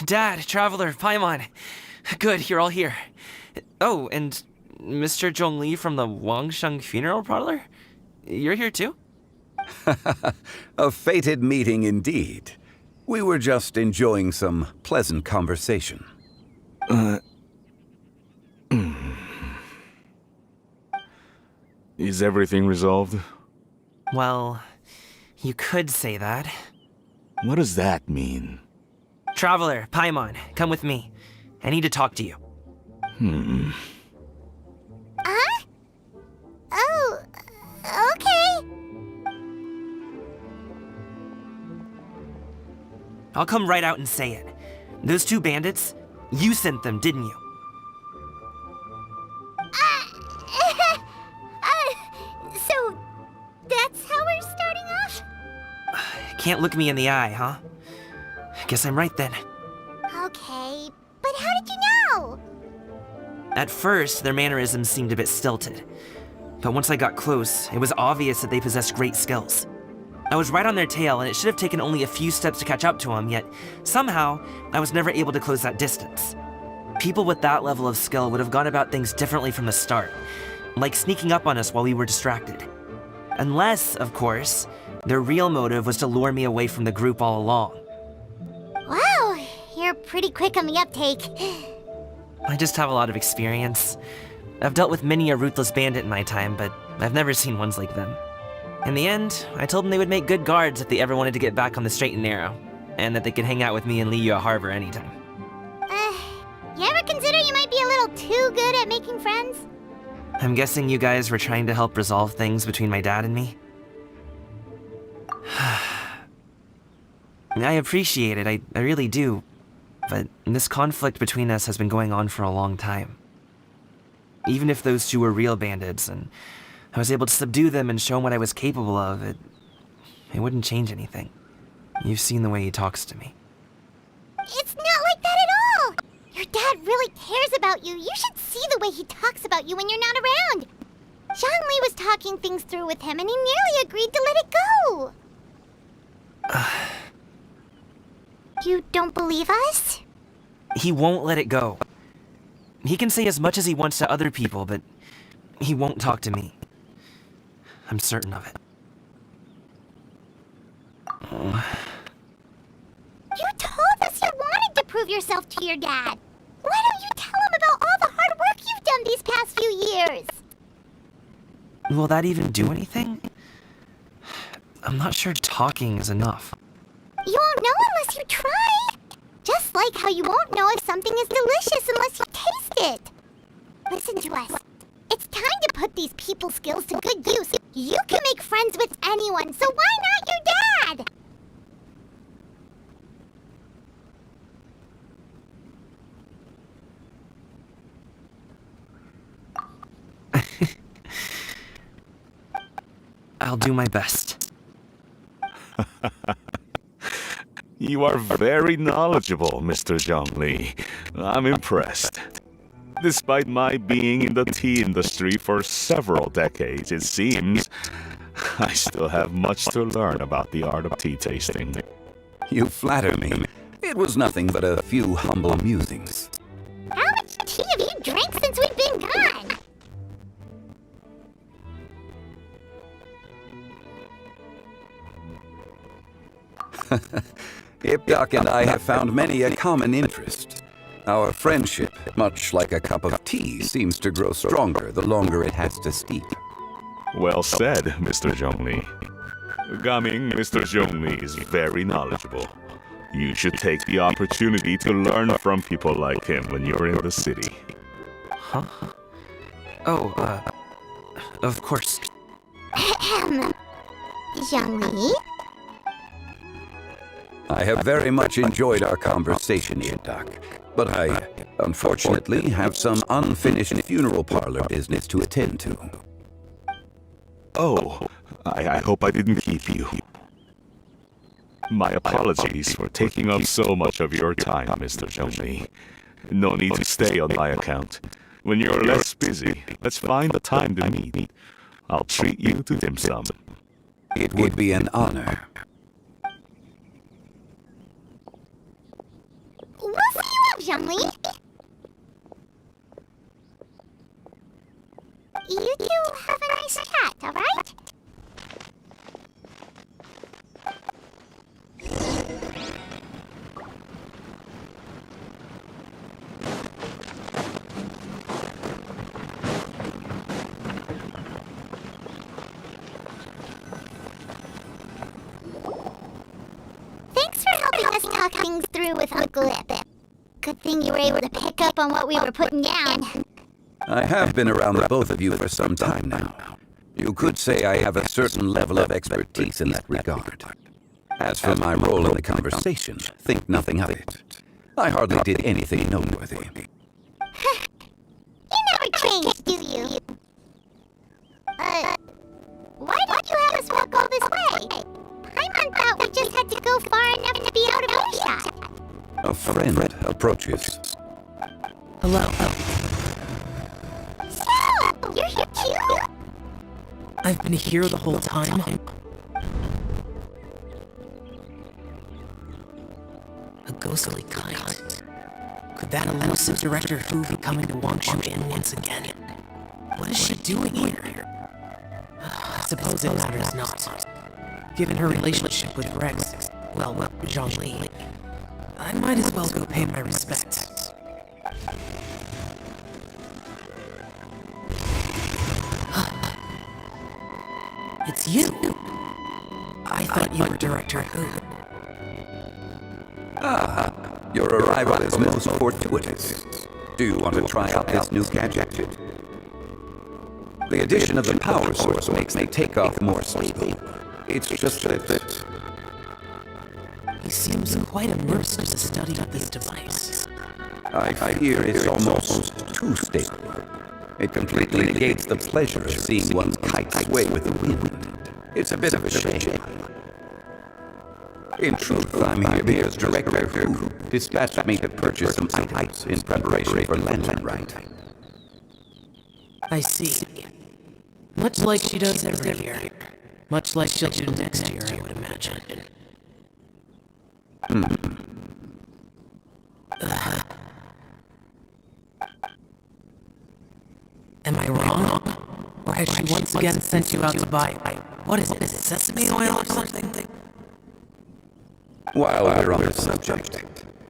Dad, Traveler, Paimon. Good, you're all here. Oh, and Mr. Zhongli from the Wangsheng Funeral Parlor? You're here too? A fated meeting indeed. We were just enjoying some pleasant conversation. Is everything resolved? Well, you could say that. What does that mean? Traveler, Paimon, come with me. I need to talk to you. Oh, okay. I'll come right out and say it. Those two bandits, you sent them, didn't you? So, that's how we're starting off? Can't look me in the eye, huh? Guess I'm right then. Okay, but how did you know? At first, their mannerisms seemed a bit stilted. But once I got close, it was obvious that they possessed great skills. I was right on their tail, and it should have taken only a few steps to catch up to them, yet somehow, I was never able to close that distance. People with that level of skill would have gone about things differently from the start, like sneaking up on us while we were distracted. Unless, of course, their real motive was to lure me away from the group all along. Wow, you're pretty quick on the uptake. I just have a lot of experience. I've dealt with many a ruthless bandit in my time, but I've never seen ones like them. In the end, I told them they would make good guards if they ever wanted to get back on the straight and narrow, and that they could hang out with me in Liyue Harbor anytime. You ever consider you might be a little too good at making friends? I'm guessing you guys were trying to help resolve things between my dad and me? I appreciate it, I really do. But this conflict between us has been going on for a long time. Even if those two were real bandits, and I was able to subdue them and show him what I was capable of, it wouldn't change anything. You've seen the way he talks to me. It's not like that at all! Your dad really cares about you. You should see the way he talks about you when you're not around. Zhongli was talking things through with him, and he nearly agreed to let it go. You don't believe us? He won't let it go. He can say as much as he wants to other people, but he won't talk to me. I'm certain of it. You told us you wanted to prove yourself to your dad. Why don't you tell him about all the hard work you've done these past few years? Will that even do anything? I'm not sure talking is enough. You won't know unless you try. Just like how you won't know if something is delicious unless you taste it. Listen to us. It's time to put these people skills to good use. You can make friends with anyone, so why not your dad? I'll do my best. You are very knowledgeable, Mr. Zhongli. I'm impressed. Despite my being in the tea industry for several decades, it seems, I still have much to learn about the art of tea tasting. You flatter me. It was nothing but a few humble musings. How much tea have you drank since we've been gone? Ipdak and I have found many a common interest. Our friendship, much like a cup of tea, seems to grow stronger the longer it has to steep. Well said, Mr. Zhongli. Gaming, Mr. Zhongli is very knowledgeable. You should take the opportunity to learn from people like him when you're in the city. Huh? Oh, of course. Zhongli? I have very much enjoyed our conversation, Ipdak, but I, unfortunately, have some unfinished funeral parlor business to attend to. Oh, I hope I didn't keep you. My apologies for taking up so much of your time, Mr. Zhongli. No need to stay on my account. When you're less busy, let's find a time to meet. I'll treat you to dim sum. It would be an honor. Whoa! talk things through with Uncle Lip. Good thing you were able to pick up on what we were putting down. I have been around the both of you for some time now. You could say I have a certain level of expertise in that regard. As for my role in the conversation, think nothing of it. I hardly did anything noteworthy. You never change, do you? Why did you have us walk all this way? Paimon thought we just had to go far enough to be out of earshot. A friend approaches. Hello. So, you're here too? I've been here the whole time. A ghostly kite. Could that elusive Director Hu be coming to Wangshu Inn once again? What is she doing here? I suppose it matters not. Given her relationship with Rex, well, Zhongli, I might as well go pay my respects. It's you! I thought you were Director Hu. Your arrival is most fortuitous. Do you want to try out this new gadget? The addition of the power source makes the takeoff more stable. It's just that... He seems quite immersed in the study of this device. I fear it's almost too stable. It completely negates the pleasure of seeing one's kite sway with the wind. It's a bit of a shame. In truth, I'm here because Director Hu dispatched me to purchase some items in preparation for landing Rite. I see. Much like she does every year. Much like she'll do next year, I would imagine. Am I wrong? Or has she once again sent you out to buy, what is it, sesame oil or something? While we're on the subject,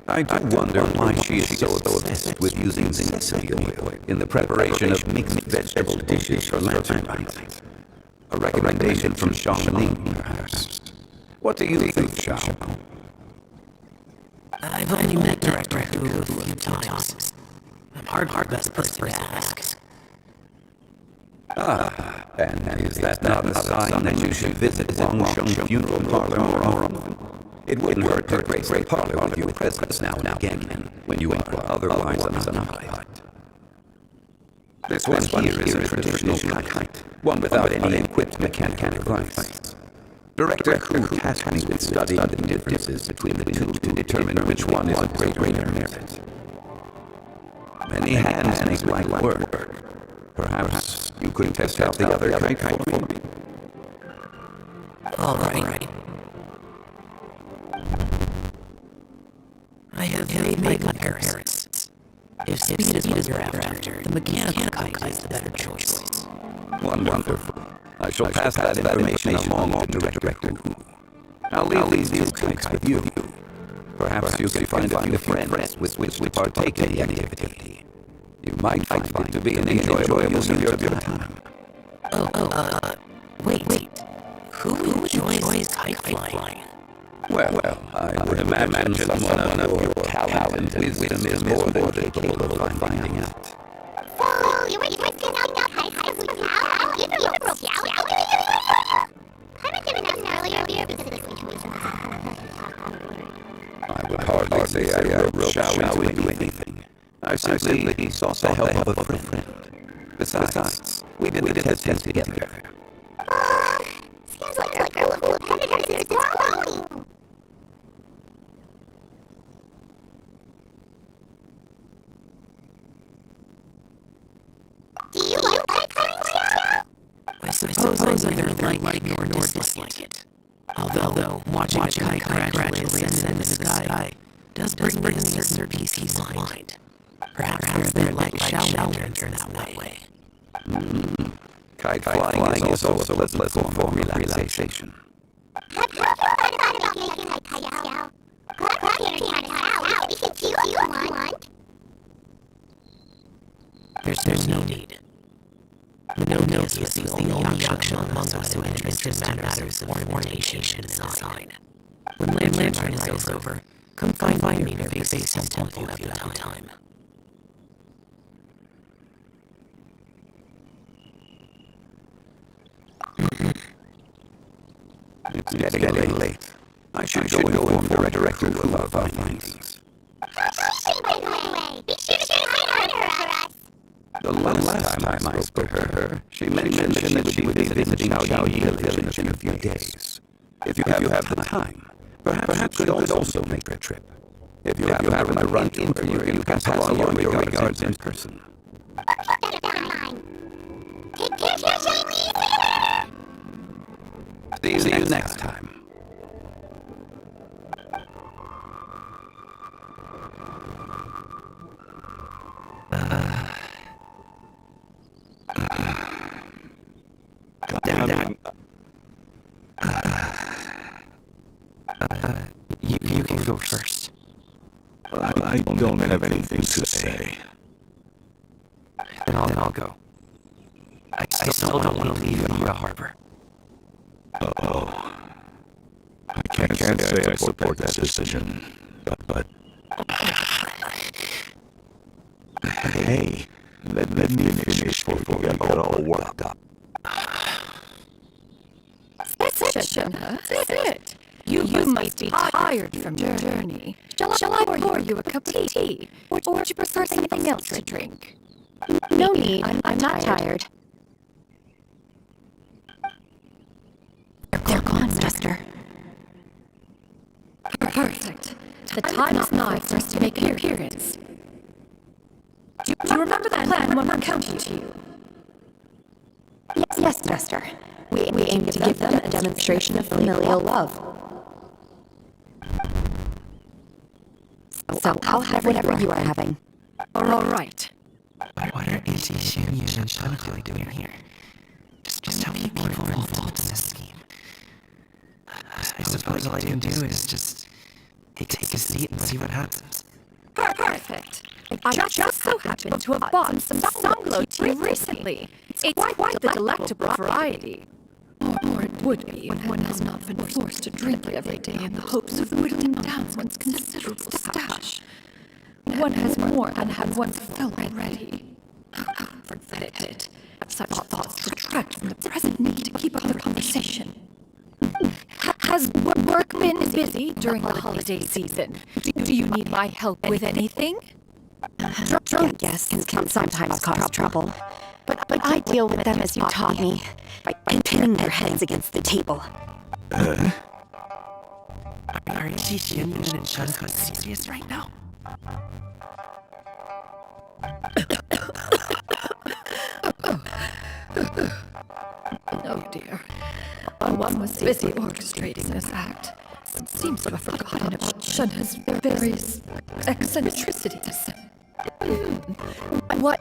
I do wonder why she is so obsessed with using sesame oil in the preparation of mixed vegetable dishes for lantern Rite. A recommendation from Xiangling, perhaps. What do you think, Xiao? I've only met Director Hu a few times. I'm hard best person to ask. And is that not a sign that you should visit Longsheng Funeral Parlor more often? It wouldn't hurt to grace the parlor with your presence now and again, when you inquire otherwise unoccupied. This one here is a traditional kite, one without any equipped mechanical device. Director Hu tasked me with studying the differences between the two to determine which one is of greater merit. Many hands make light work. Perhaps you could test out the other kite for me. All right. I have made my comparisons. If speed is what you're after, the mechanical kite is the better choice. Wonderful. I shall pass that information along to Director Hu. I'll leave these two kites with you. Perhaps you can find a few friends with which to partake in the activity. You might find it to be an enjoyable use of your time. Wait. Who enjoys kite flying? Well, I would imagine someone of your talent and wisdom is more than capable of finding out. So, you were testing out the kites because we found you were broke out. Paimon didn't ask earlier because of the situation. I would hardly say I roped Xiao into anything. I simply sought the help of a friend. Besides, we did the test together. Seems like our local competitors is growing. Do you like that kind? I suppose I neither like nor dislike it. Although watching a kite gradually ascend in the sky does bring me a certain peace of mind. Perhaps you're a bit like Xiao in that way. Kite flying is also a pleasant form of relaxation. Have you thought about making a kite out? Gladiator trying to out. We can do what you want. There's no need. Minonius is the only Yaksha among us who has interested in matters of ornamentation and design. When lantern is over, Come find me near the base temple if you have time. It's getting late. I should go inform the director of our findings. The last time I spoke to her, she mentioned that she would be visiting Xiaoyi village in a few days. If you have the time, perhaps you could also make a trip. If you happen to run into her, you can pass along your regards in person. See you next time. You can go first. I don't have anything to say. Then I'll go. I still don't want to leave the harbor. Uh-oh. I can't say I support that decision, but... Hey, let me finish before we get all worked up. That's it. You must be tired from your journey. Shall I pour you a cup of tea? Or would you prefer something else to drink? No need. I'm not tired. They're gone, Master. Perfect. The time is nigh for us to make an appearance. Do you remember that plan when we're counting to you? Yes, Master. We aim to give them a demonstration of familial love. So I'll have whatever you are having. All right. What are Auntie Xianyu and Shanghai doing here? Just how many people are involved in this scheme? I suppose all I can do is just take a seat and see what happens. Perfect. I just so happened to have bought some Sunglow tea recently. It's quite the delectable variety. Or it would be when one has not been forced to drink it every day in the hopes of whittling down one's considerable stash. One has more than had once felt already. Forget it. Such thoughts detract from the present need to keep up the conversation. Has work been busy during the holiday season? Do you need my help with anything? Drunk guests can sometimes cause trouble. But I deal with them as you taught me, by pinning their heads against the table. Are Auntie Xianyu and Shanghai serious right now? Oh dear. One was busy orchestrating this act. Seems to have forgotten about Shunha's various eccentricities. What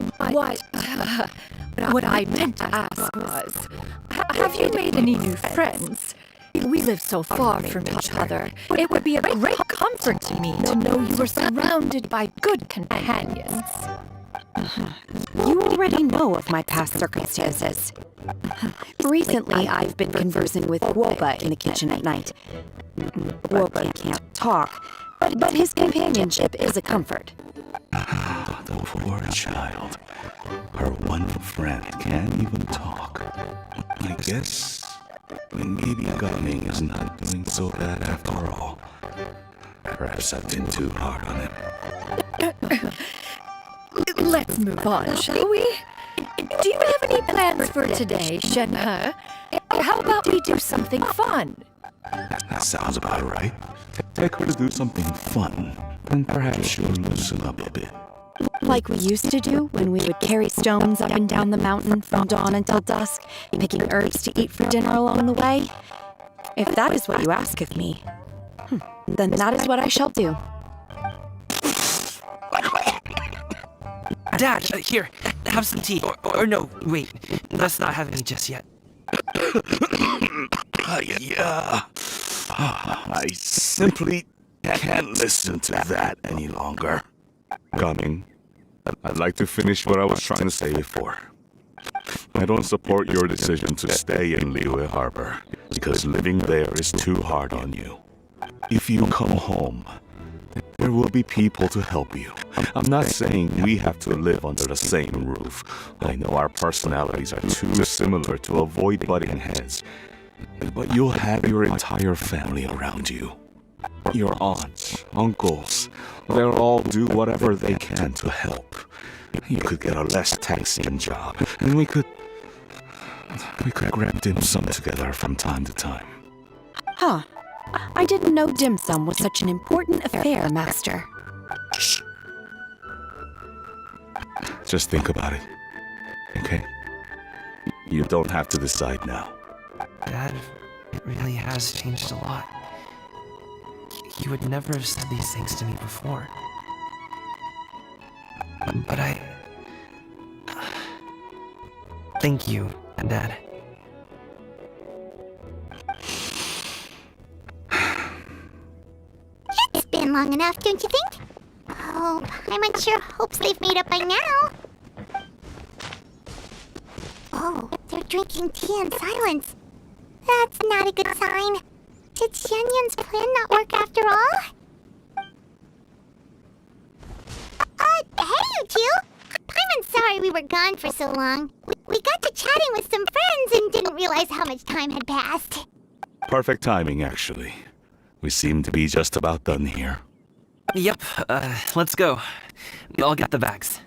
I meant to ask was, have you made any new friends? We live so far from each other. It would be a great comfort to me to know you were surrounded by good companions. You already know of my past circumstances. Recently, I've been conversing with Woba in the kitchen at night. Woba can't talk, but his companionship is a comfort. The poor child. Her one friend can't even talk. I guess maybe Gaming is not doing so bad after all. Perhaps I've been too hard on him. Let's move on, shall we? Do you have any plans for today, Shenhe? How about we do something fun? That sounds about right. Take her to do something fun, and perhaps she'll loosen up a bit. Like we used to do when we would carry stones up and down the mountain from dawn until dusk, picking herbs to eat for dinner along the way. If that is what you ask of me, then that is what I shall do. Dad, here, have some tea. Or no, wait, let's not have any just yet. Yeah. I simply can't listen to that any longer. Coming. I'd like to finish what I was trying to say before. I don't support your decision to stay in Liyue Harbor, because living there is too hard on you. If you come home, there will be people to help you. I'm not saying we have to live under the same roof. I know our personalities are too similar to avoid butting heads. But you'll have your entire family around you. Your aunts, uncles, they'll all do whatever they can to help. You could get a less taxing job, and we could grab dim sum together from time to time. Huh. I didn't know dim sum was such an important affair, Master. Shh. Just think about it, okay? You don't have to decide now. Dad, it really has changed a lot. You would never have said these things to me before. But thank you, Dad. It's been long enough, don't you think? Oh, Paimon sure hopes they've made up by now. Oh, they're drinking tea in silence. That's not a good sign. Did Xianyun's plan not work after all? Hey, you two! Paimon's sorry we were gone for so long. We got to chatting with some friends and didn't realize how much time had passed. Perfect timing, actually. We seem to be just about done here. Yep, let's go. I'll get the bags.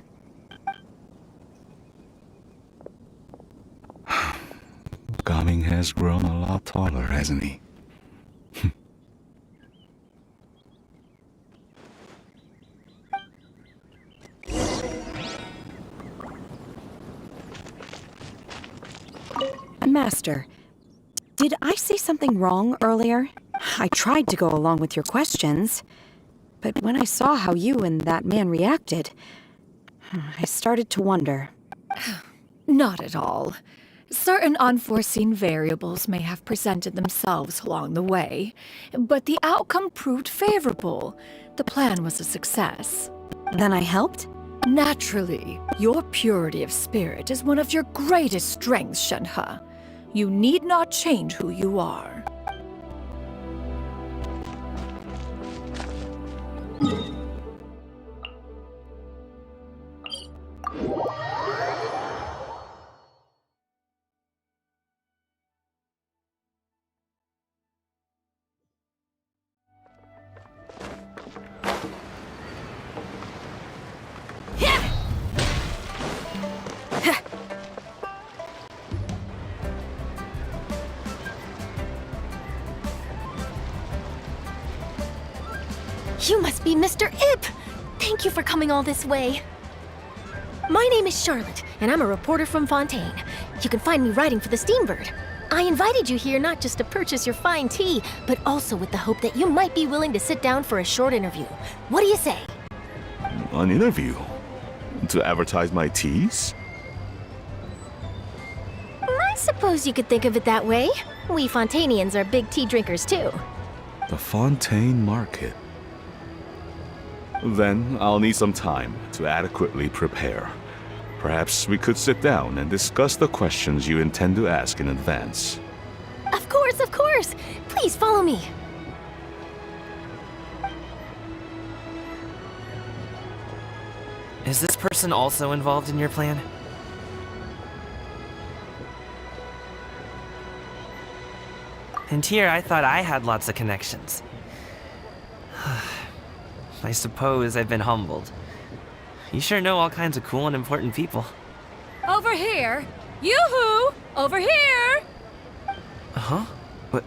Gaming has grown a lot taller, hasn't he? Master, did I say something wrong earlier? I tried to go along with your questions, but when I saw how you and that man reacted, I started to wonder. Not at all. Certain unforeseen variables may have presented themselves along the way, but the outcome proved favorable. The plan was a success. Then I helped? Naturally, your purity of spirit is one of your greatest strengths, Shenhe. You need not change who you are. You must be Mr. Ip! Thank you for coming all this way. My name is Charlotte, and I'm a reporter from Fontaine. You can find me writing for the Steambird. I invited you here not just to purchase your fine tea, but also with the hope that you might be willing to sit down for a short interview. What do you say? An interview? To advertise my teas? I suppose you could think of it that way. We Fontainians are big tea drinkers too. The Fontaine Market. Then I'll need some time to adequately prepare. Perhaps we could sit down and discuss the questions you intend to ask in advance. Of course, of course! Please follow me. Is this person also involved in your plan? And here I thought I had lots of connections. I suppose I've been humbled. You sure know all kinds of cool and important people. Over here! Yoo-hoo! Over here! Huh? What?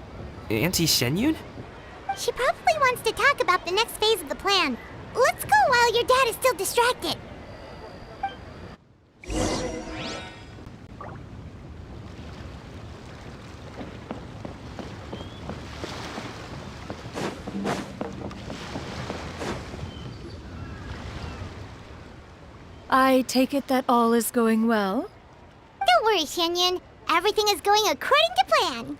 Auntie Shenyun? She probably wants to talk about the next phase of the plan. Let's go while your dad is still distracted. I take it that all is going well? Don't worry, Shenyun. Everything is going according to plan.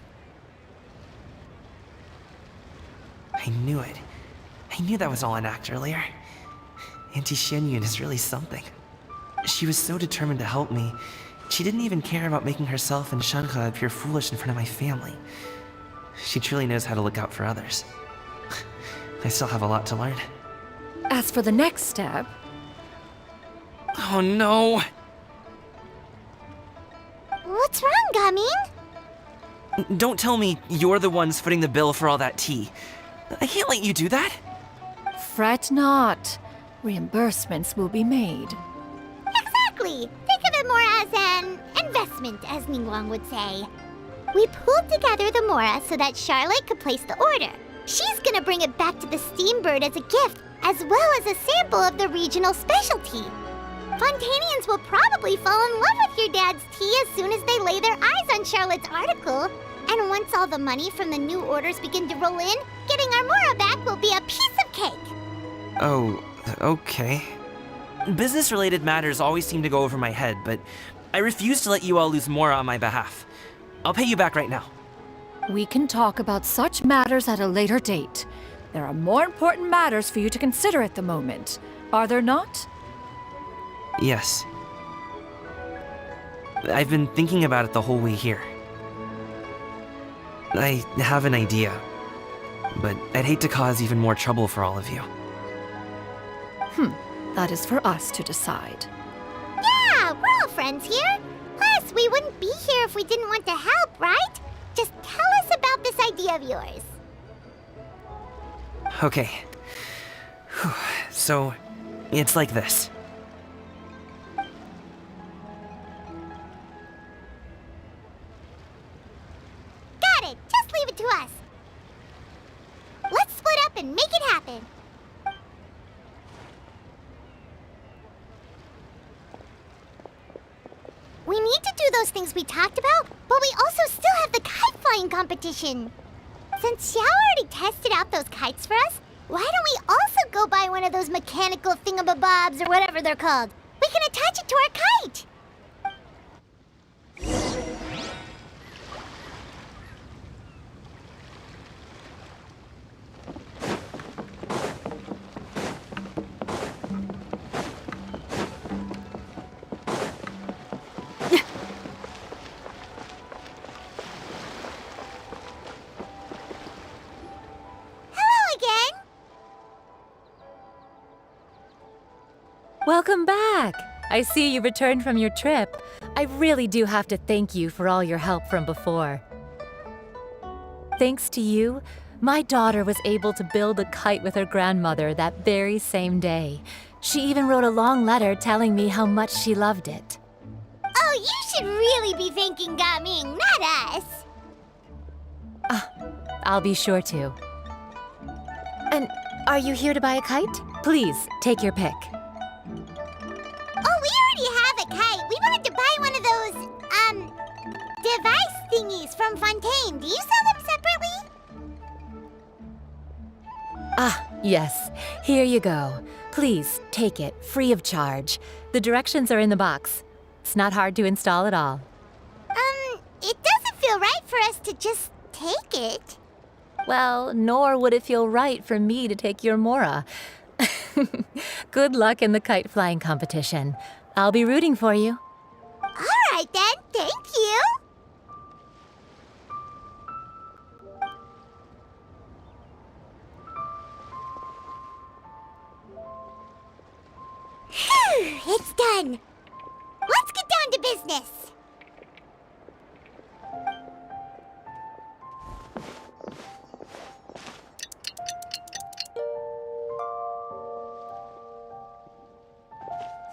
I knew it. I knew that was all an act earlier. Auntie Shenyun is really something. She was so determined to help me. She didn't even care about making herself and Shenhe appear foolish in front of my family. She truly knows how to look out for others. I still have a lot to learn. As for the next step, Oh no! What's wrong, Gaming? Don't tell me you're the ones footing the bill for all that tea. I can't let you do that. fret not. Reimbursements will be made. Exactly. Think of it more as an investment, as Ningguang would say. We pooled together the Mora so that Charlotte could place the order. She's gonna bring it back to the Steambird as a gift, as well as a sample of the regional specialty. Fontanians will probably fall in love with your dad's tea as soon as they lay their eyes on Charlotte's article. And once all the money from the new orders begin to roll in, getting our Mora back will be a piece of cake. Oh, okay. Business-related matters always seem to go over my head, but I refuse to let you all lose more on my behalf. I'll pay you back right now. We can talk about such matters at a later date. There are more important matters for you to consider at the moment, are there not? Yes. I've been thinking about it the whole way here. I have an idea, but I'd hate to cause even more trouble for all of you. That is for us to decide. Yeah, we're all friends here. Plus, we wouldn't be here if we didn't want to help, right? Just tell us about this idea of yours. Okay. Whew. So, it's like this. Got it. Just leave it to us. Let's split up and make it happen. We need to do those things we talked about, but we also still have the kite flying competition. Since Xiao already tested out those kites for us, why don't we also go buy one of those mechanical thingamabobs or whatever they're called? We can attach it to our kite. Welcome back! I see you returned from your trip. I really do have to thank you for all your help from before. Thanks to you, my daughter was able to build a kite with her grandmother that very same day. She even wrote a long letter telling me how much she loved it. Oh, you should really be thanking Gaming, not us. I'll be sure to. And are you here to buy a kite? Please, take your pick. Oh, we already have a kite. We wanted to buy one of those, device thingies from Fontaine. Do you sell them separately? Ah, yes. Here you go. Please, take it, free of charge. The directions are in the box. It's not hard to install at all. It doesn't feel right for us to just take it. Well, nor would it feel right for me to take your Mora. Good luck in the kite flying competition. I'll be rooting for you. All right, then. Thank you. Phew, it's done. Let's get down to business.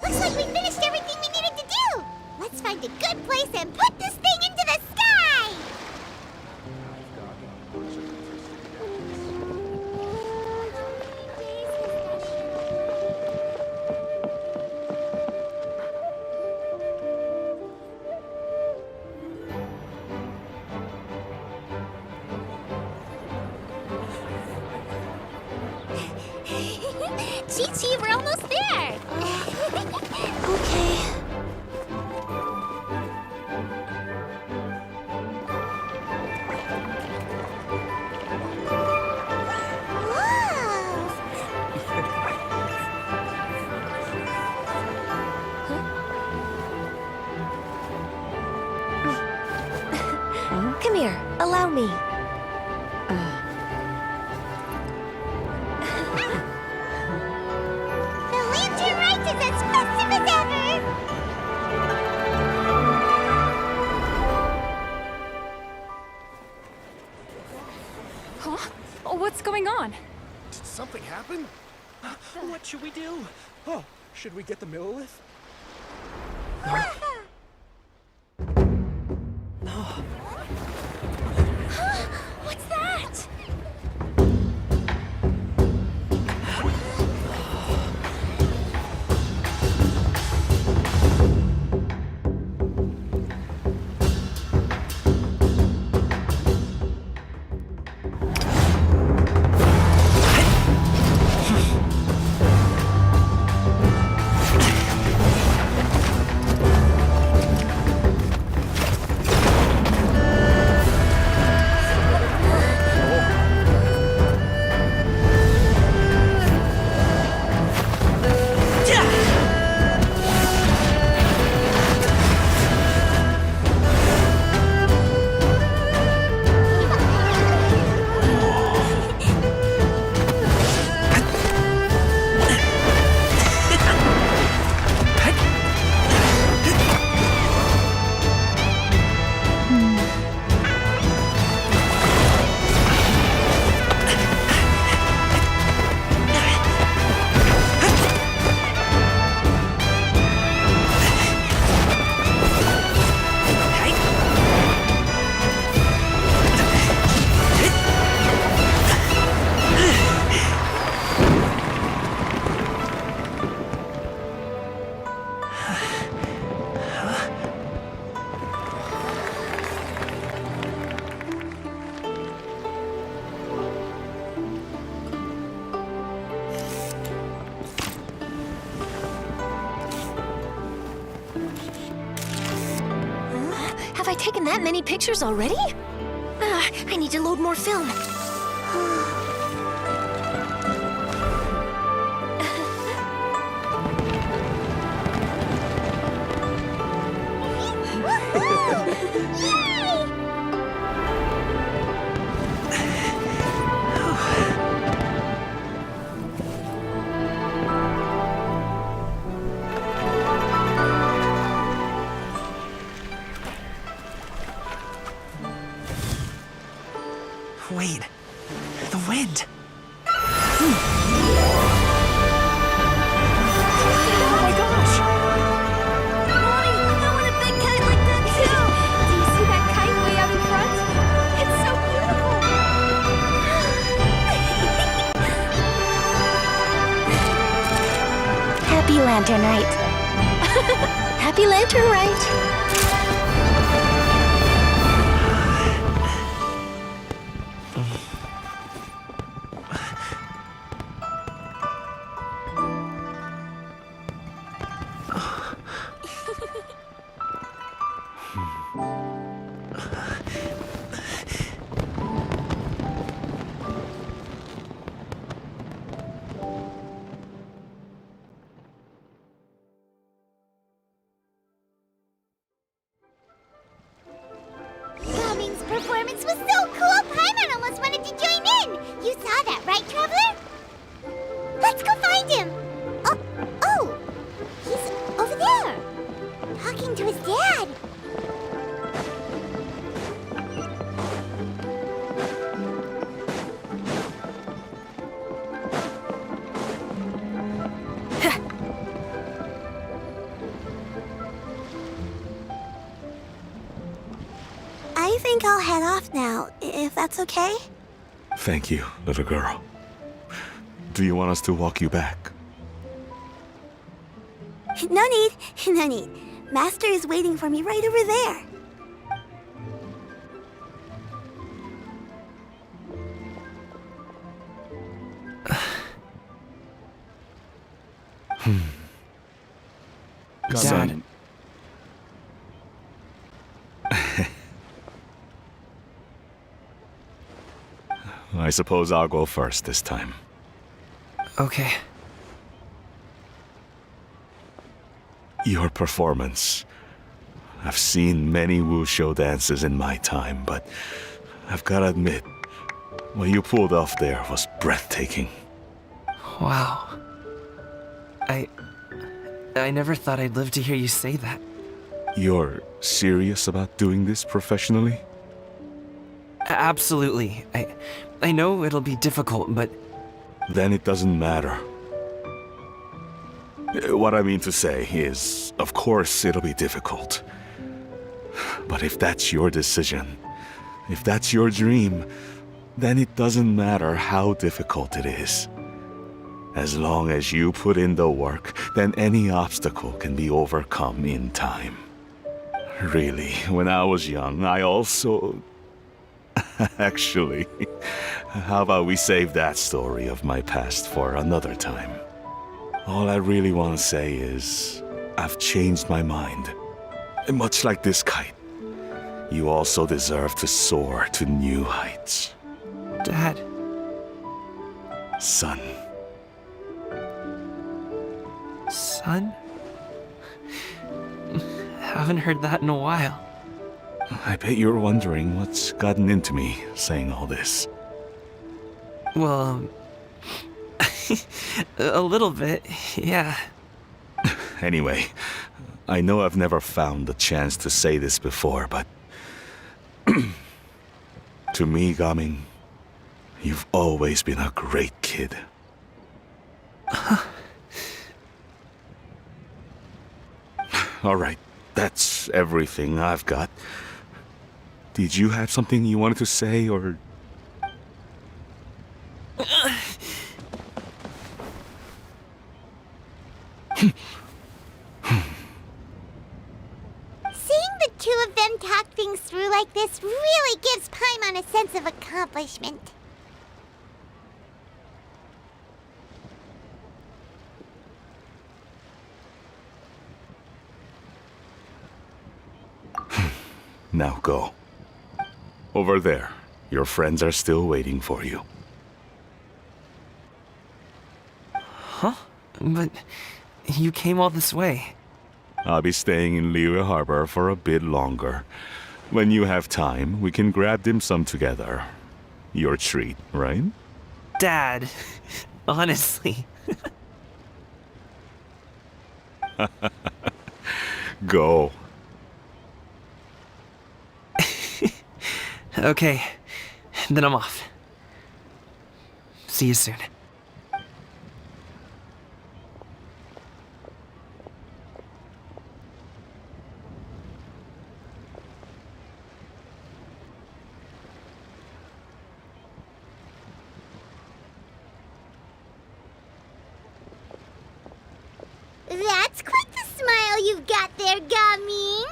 Looks like we finished everything we needed to do. Let's find a good place and put this thing into the sky. Chi-Chi, we're almost there. Okay. Come here, allow me. What's going on? Did something happen? What should we do? Oh, should we get the Millilith? What's that? Have I taken that many pictures already? I need to load more film. Wait, the wind. Oh my gosh! Mommy, I want a big kite like that too! Do you see that kite way out in front? It's so beautiful! Happy Lantern Rite. Happy Lantern Rite! Cummings' performance was so cool, Paimon almost wanted to join in! You saw that, right, Traveler? Let's go find him! Oh! He's over there! Talking to his dad! I think I'll head off now, if that's okay? Thank you, little girl. Do you want us to walk you back? No need, no need. Master is waiting for me right over there. Dad. I suppose I'll go first this time. Okay. Your performance. I've seen many wushou dances in my time, but I've gotta admit, what you pulled off there was breathtaking. Wow. I never thought I'd live to hear you say that. You're serious about doing this professionally? Absolutely. I know it'll be difficult, but Then it doesn't matter. What I mean to say is, of course it'll be difficult. But if that's your decision, if that's your dream, then it doesn't matter how difficult it is. As long as you put in the work, then any obstacle can be overcome in time. Really, when I was young, I also... Actually, how about we save that story of my past for another time? All I really want to say is, I've changed my mind. Much like this kite, you also deserve to soar to new heights. Dad. Son. Son? Haven't heard that in a while. I bet you're wondering what's gotten into me saying all this. Well, a little bit, yeah. Anyway, I know I've never found the chance to say this before, but... to me, Gaming, you've always been a great kid. Alright, that's everything I've got. Did you have something you wanted to say, or... Seeing the two of them talk things through like this really gives Paimon a sense of accomplishment. Now go. Over there. Your friends are still waiting for you. Huh? But you came all this way. I'll be staying in Liyue Harbor for a bit longer. When you have time, we can grab dim sum together. Your treat, right? Dad, honestly. Go. Okay, then I'm off. See you soon. That's quite the smile you've got there, Gaming.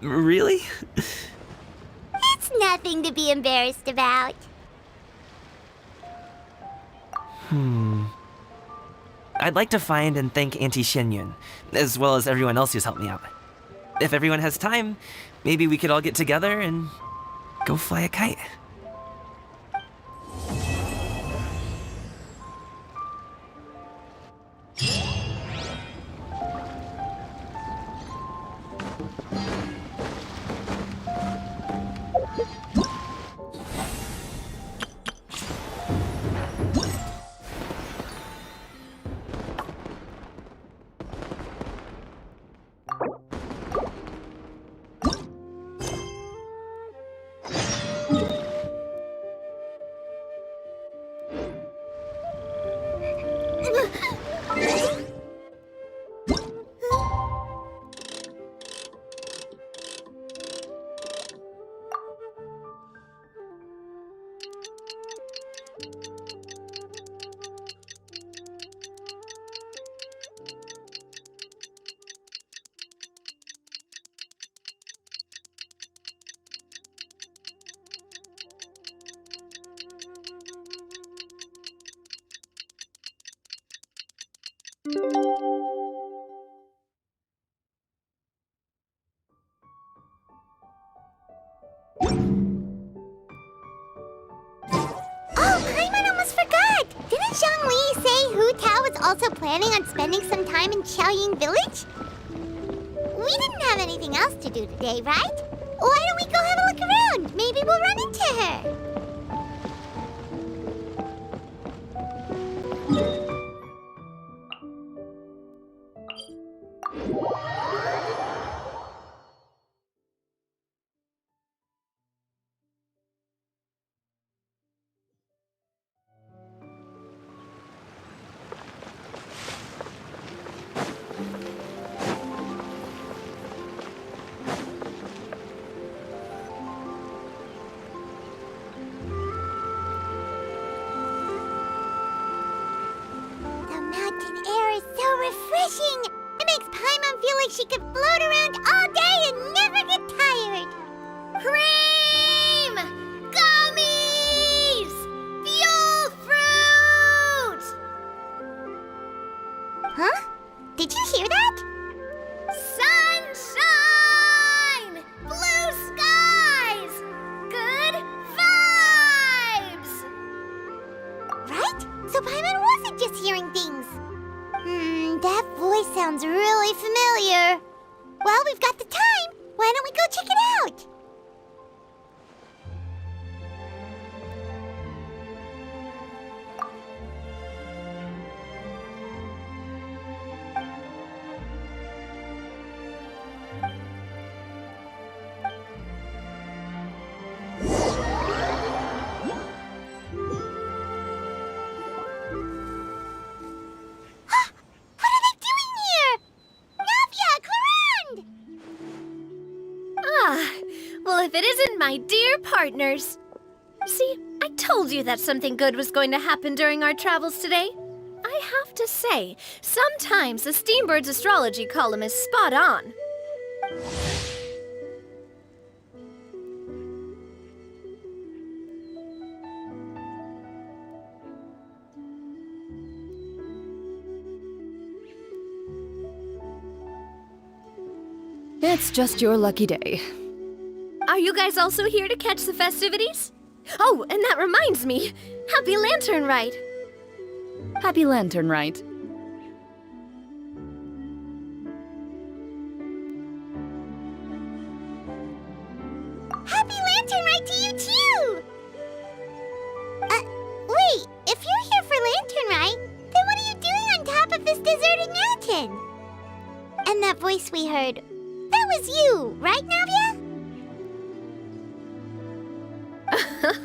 Really? It's nothing to be embarrassed about. I'd like to find and thank Auntie Shenyun, as well as everyone else who's helped me out. If everyone has time, maybe we could all get together and go fly a kite. Also planning on spending some time in Xiaoying Village? We didn't have anything else to do today, right? Why don't we go have a look around? Maybe we'll run into her. refreshing! It makes Paimon feel like she could float around all day and never get tired. Cream! Gummies! Fuel fruit! Huh? Did you hear that? Sunshine! Blue skies! Good vibes! Right? So Paimon wasn't just hearing things. That voice sounds really familiar. Well, we've got the time. Why don't we go check it out? Well, if it isn't my dear partners. See, I told you that something good was going to happen during our travels today. I have to say, sometimes the Steambird's astrology column is spot on. It's just your lucky day. Are you guys also here to catch the festivities? Oh, and that reminds me. Happy Lantern Rite. Happy Lantern Rite. Happy Lantern Rite to you too! Wait, if you're here for Lantern Rite, then what are you doing on top of this deserted mountain? And that voice we heard, that was you, right, Navia?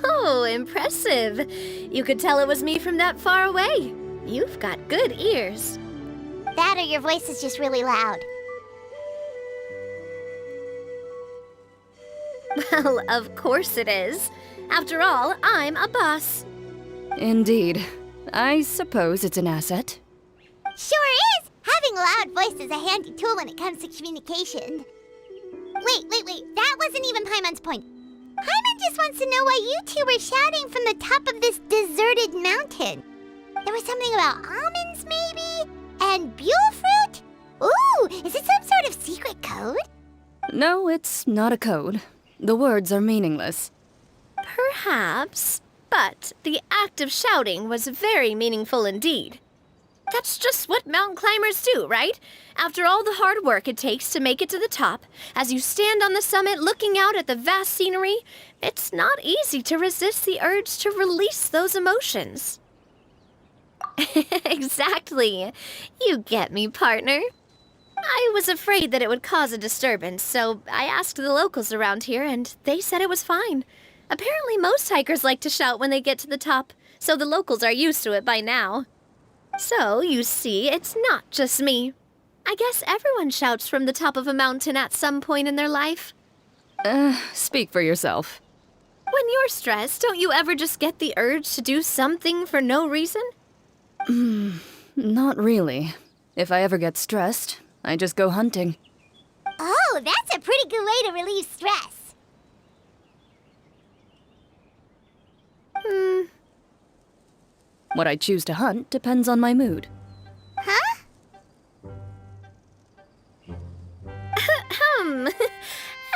Oh, impressive. You could tell it was me from that far away. You've got good ears. That or your voice is just really loud. Well, of course it is. After all, I'm a boss. Indeed. I suppose it's an asset. Sure is! Having a loud voice is a handy tool when it comes to communication. Wait. That wasn't even Paimon's point. Paimon just wants to know why you two were shouting from the top of this deserted mountain. There was something about almonds, maybe? And buell fruit? Ooh, is it some sort of secret code? No, it's not a code. The words are meaningless. Perhaps, but the act of shouting was very meaningful indeed. That's just what mountain climbers do, right? After all the hard work it takes to make it to the top, as you stand on the summit looking out at the vast scenery, it's not easy to resist the urge to release those emotions. Exactly. You get me, partner. I was afraid that it would cause a disturbance, so I asked the locals around here, and they said it was fine. Apparently most hikers like to shout when they get to the top, so the locals are used to it by now. So, you see, it's not just me. I guess everyone shouts from the top of a mountain at some point in their life. Speak for yourself. When you're stressed, don't you ever just get the urge to do something for no reason? Not really. If I ever get stressed, I just go hunting. Oh, that's a pretty good way to relieve stress. What I choose to hunt depends on my mood. Huh?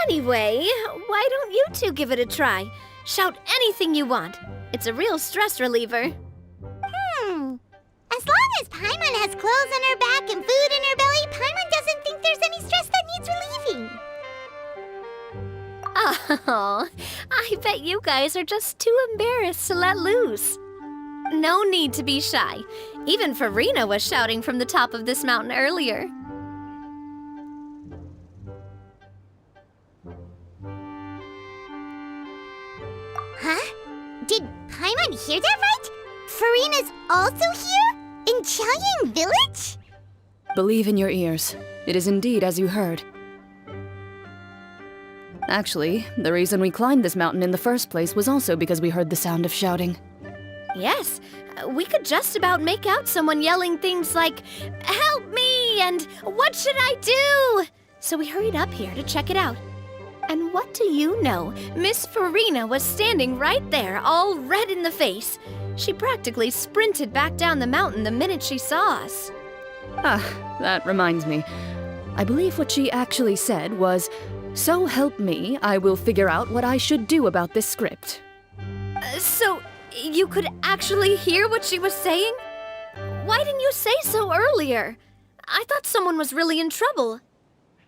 Anyway, why don't you two give it a try? Shout anything you want. It's a real stress reliever. As long as Paimon has clothes on her back and food in her belly, Paimon doesn't think there's any stress that needs relieving. Oh, I bet you guys are just too embarrassed to let loose. No need to be shy. Even Farina was shouting from the top of this mountain earlier. Huh? Did Paimon hear that right? Farina's also here? In Chaoying Village? Believe in your ears. It is indeed as you heard. Actually, the reason we climbed this mountain in the first place was also because we heard the sound of shouting. Yes, we could just about make out someone yelling things like, "Help me!" and "What should I do?" So we hurried up here to check it out. And what do you know? Miss Farina was standing right there, all red in the face. She practically sprinted back down the mountain the minute she saw us. Ah, that reminds me. I believe what she actually said was, "So help me, I will figure out what I should do about this script." So, you could actually hear what she was saying? Why didn't you say so earlier? I thought someone was really in trouble.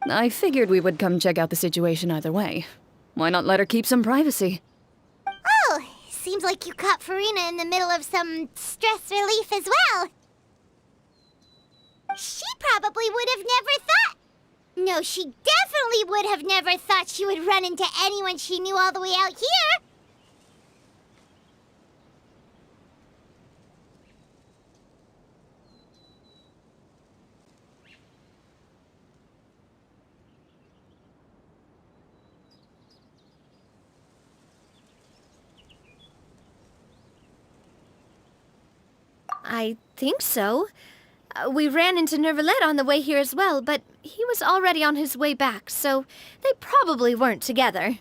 I figured we would come check out the situation either way. Why not let her keep some privacy? Oh, seems like you caught Farina in the middle of some stress relief as well. She probably would have never thought. No, she definitely would have never thought she would run into anyone she knew all the way out here. I think so. We ran into Nervalet on the way here as well, but he was already on his way back, so they probably weren't together.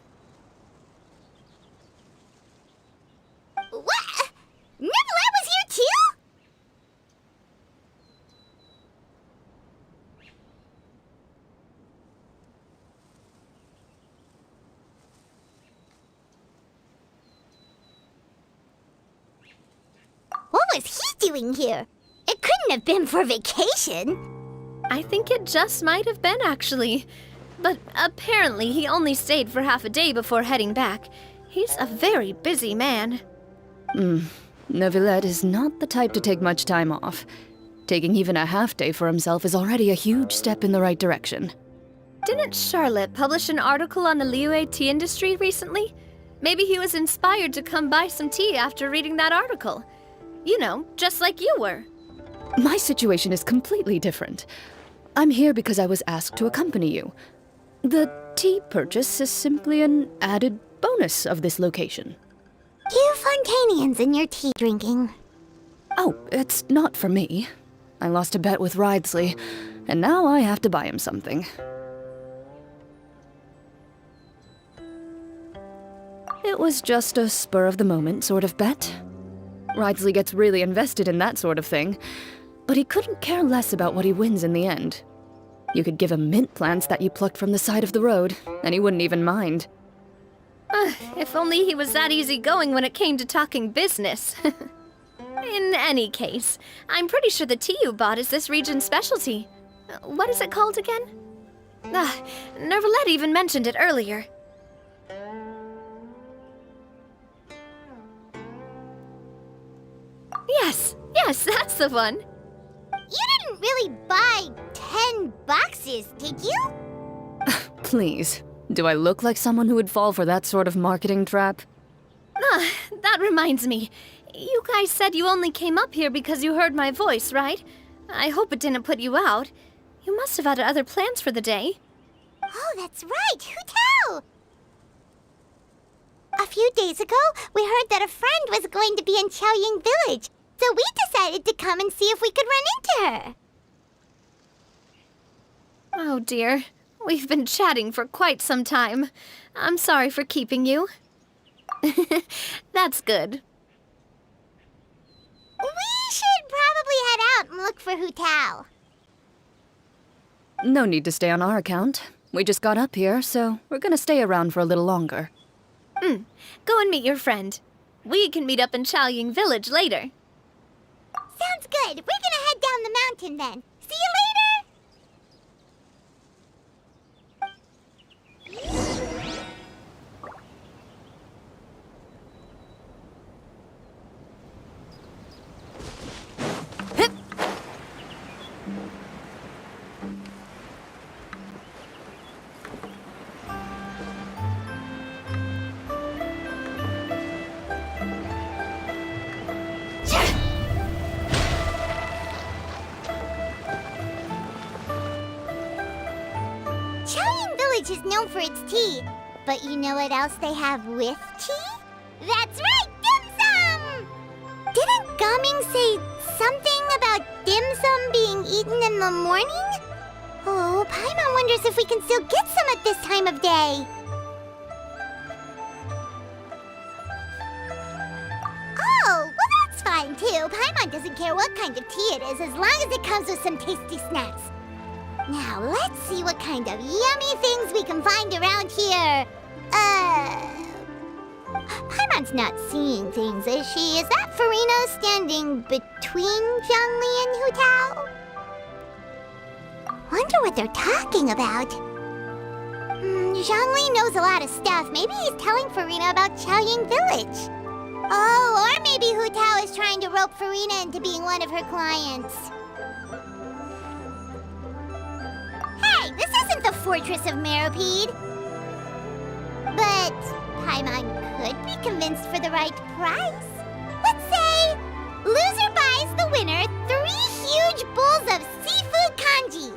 What? Nervalet was here too? What was he doing here? It couldn't have been for vacation. I think it just might have been, actually. But apparently he only stayed for half a day before heading back. He's a very busy man. Neuvillette is not the type to take much time off. Taking even a half day for himself is already a huge step in the right direction. Didn't Charlotte publish an article on the Liyue tea industry recently? Maybe he was inspired to come buy some tea after reading that article. You know, just like you were. My situation is completely different. I'm here because I was asked to accompany you. The tea purchase is simply an added bonus of this location. You Fontainians and your tea drinking. Oh, it's not for me. I lost a bet with Ridesley, and now I have to buy him something. It was just a spur-of-the-moment sort of bet. Ridesley gets really invested in that sort of thing, but he couldn't care less about what he wins in the end. You could give him mint plants that you plucked from the side of the road, and he wouldn't even mind. If only he was that easygoing when it came to talking business. In any case, I'm pretty sure the tea you bought is this region's specialty. What is it called again? Nervalet even mentioned it earlier. Yes, that's the one. You didn't really buy 10 boxes, did you? Please, do I look like someone who would fall for that sort of marketing trap? That reminds me. You guys said you only came up here because you heard my voice, right? I hope it didn't put you out. You must have had other plans for the day. Oh, that's right. Who tell? A few days ago, we heard that a friend was going to be in Chaoying Village, so we decided to come and see if we could run into her. Oh dear. We've been chatting for quite some time. I'm sorry for keeping you. That's good. We should probably head out and look for Hu Tao. No need to stay on our account. We just got up here, so we're gonna stay around for a little longer. Go and meet your friend. We can meet up in Chaoying Village later. Sounds good. We're gonna head down the mountain then. See you later! Chaoying Village is known for its tea, but you know what else they have with tea? That's right, dim sum! Didn't Gaming some being eaten in the morning? Oh, Paimon wonders if we can still get some at this time of day. Oh, well that's fine too. Paimon doesn't care what kind of tea it is as long as it comes with some tasty snacks. Now let's see what kind of yummy things we can find around here. Paimon's not seeing things, is she? Is that Farina standing between Zhongli and Hu Tao? Wonder what they're talking about. Zhongli knows a lot of stuff. Maybe he's telling Farina about Qiaoying Village. Oh, or maybe Hu Tao is trying to rope Farina into being one of her clients. Hey, this isn't the Fortress of Meropide. But Paimon could be convinced for the right price. Let's say loser buys the winner 3 huge bowls of seafood kanji.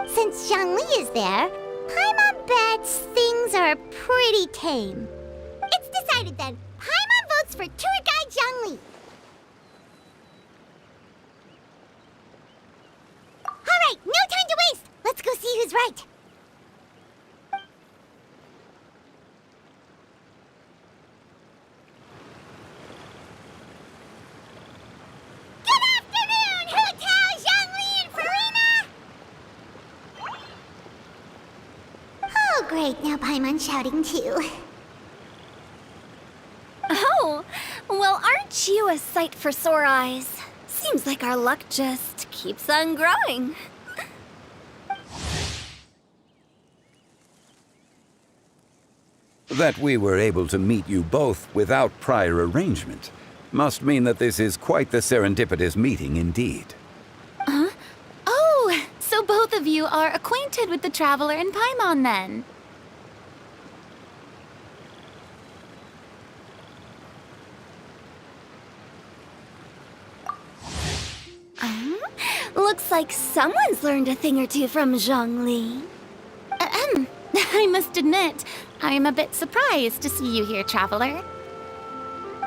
Since Zhongli is there, Paimon bets things are pretty tame. It's decided then. Paimon votes for tour guide Zhongli. All right, no time to waste. Let's go see who's right. Good afternoon, Hu Tao, Zhongli, and Farina! Oh, great. Now Paimon's shouting too. Oh, well, aren't you a sight for sore eyes? Seems like our luck just keeps on growing. That we were able to meet you both without prior arrangement must mean that this is quite the serendipitous meeting indeed. Huh? Oh, so both of you are acquainted with the Traveler and Paimon then? Looks like someone's learned a thing or two from Zhongli. I must admit, I'm a bit surprised to see you here, Traveler.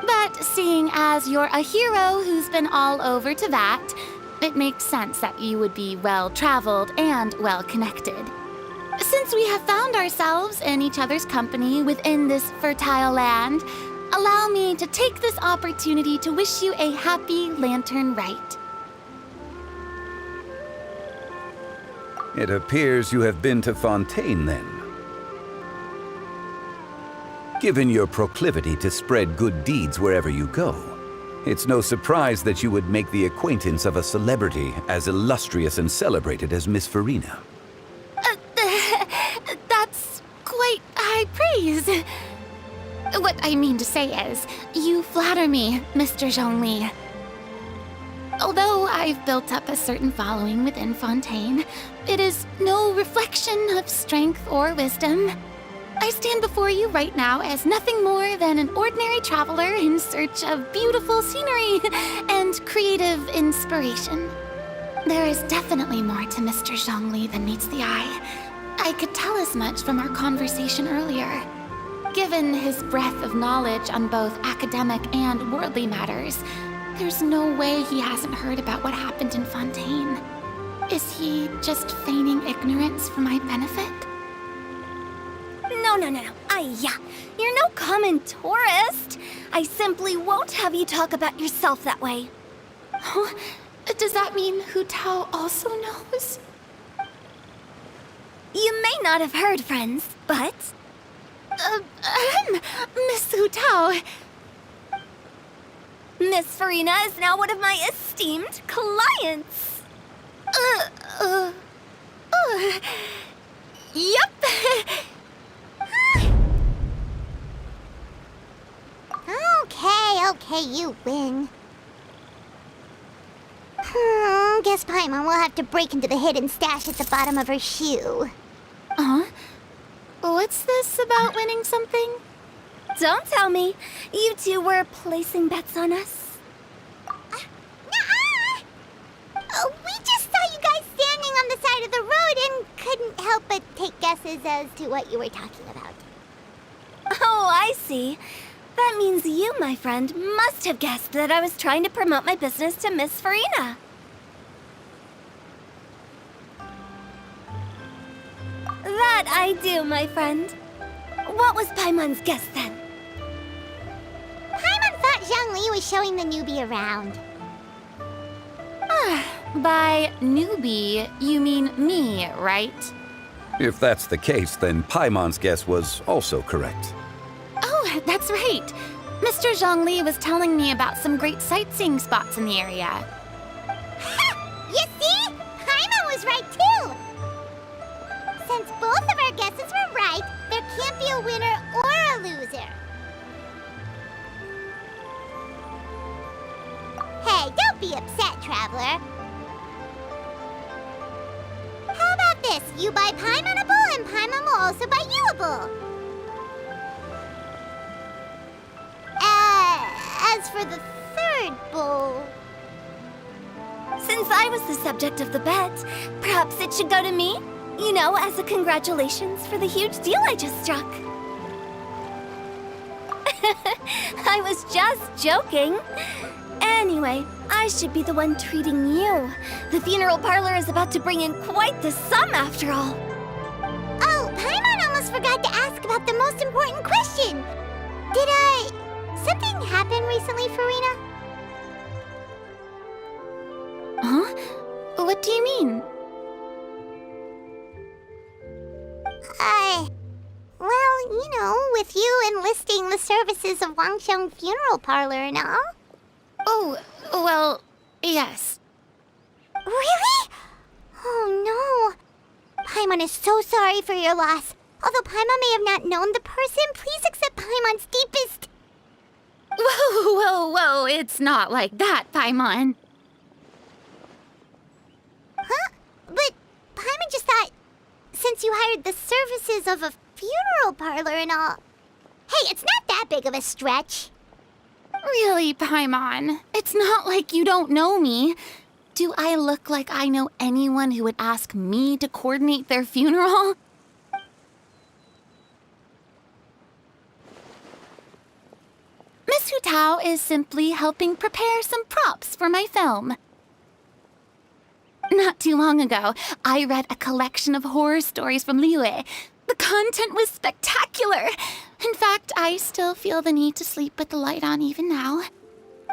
But seeing as you're a hero who's been all over Teyvat, it makes sense that you would be well-traveled and well-connected. Since we have found ourselves in each other's company within this fertile land, allow me to take this opportunity to wish you a happy Lantern Rite. It appears you have been to Fontaine, then. Given your proclivity to spread good deeds wherever you go, it's no surprise that you would make the acquaintance of a celebrity as illustrious and celebrated as Miss Farina. That's quite high praise. What I mean to say is, you flatter me, Mr. Zhongli. Although I've built up a certain following within Fontaine, it is no reflection of strength or wisdom. I stand before you right now as nothing more than an ordinary traveler in search of beautiful scenery and creative inspiration. There is definitely more to Mr. Zhongli than meets the eye. I could tell as much from our conversation earlier. Given his breadth of knowledge on both academic and worldly matters, there's no way he hasn't heard about what happened in Fontaine. Is he just feigning ignorance for my benefit? No. You're no common tourist. I simply won't have you talk about yourself that way. Huh? Does that mean Hu Tao also knows? You may not have heard, friends, but... Miss Hu Tao... Miss Farina is now one of my esteemed clients. Yup. Okay, you win. Guess Paimon will have to break into the hidden stash at the bottom of her shoe. What's this about winning something? Don't tell me. You two were placing bets on us. Nuh-uh! We just saw you guys standing on the side of the road and couldn't help but take guesses as to what you were talking about. Oh, I see. That means you, my friend, must have guessed that I was trying to promote my business to Miss Farina. I do, my friend. What was Paimon's guess then? Paimon thought Zhongli was showing the newbie around. By newbie, you mean me, right? If that's the case, then Paimon's guess was also correct. Oh, that's right. Mr. Zhongli was telling me about some great sightseeing spots in the area. Ha! You see? Paimon was right too! Since both of our guesses were right, there can't be a winner or a loser. Hey, don't be upset, Traveler. How about this? You buy Paimon a bowl, and Paimon will also buy you a bowl. As for the third bowl... Since I was the subject of the bet, perhaps it should go to me? You know, as a congratulations for the huge deal I just struck. I was just joking. Anyway, I should be the one treating you. The funeral parlor is about to bring in quite the sum after all. Oh, Paimon almost forgot to ask about the most important question. Something happen recently, Farina? Huh? What do you mean? Well, you know, with you enlisting the services of Wangsheng Funeral Parlor and all. Oh, well, yes. Really? Oh no. Paimon is so sorry for your loss. Although Paimon may have not known the person, please accept Paimon's deepest... Whoa, it's not like that, Paimon. Huh? But Paimon just thought, since you hired the services of a funeral parlor and all... Hey, it's not that big of a stretch. Really, Paimon? It's not like you don't know me. Do I look like I know anyone who would ask me to coordinate their funeral? Miss Hu Tao is simply helping prepare some props for my film. Not too long ago, I read a collection of horror stories from Liyue. The content was spectacular. In fact, I still feel the need to sleep with the light on even now.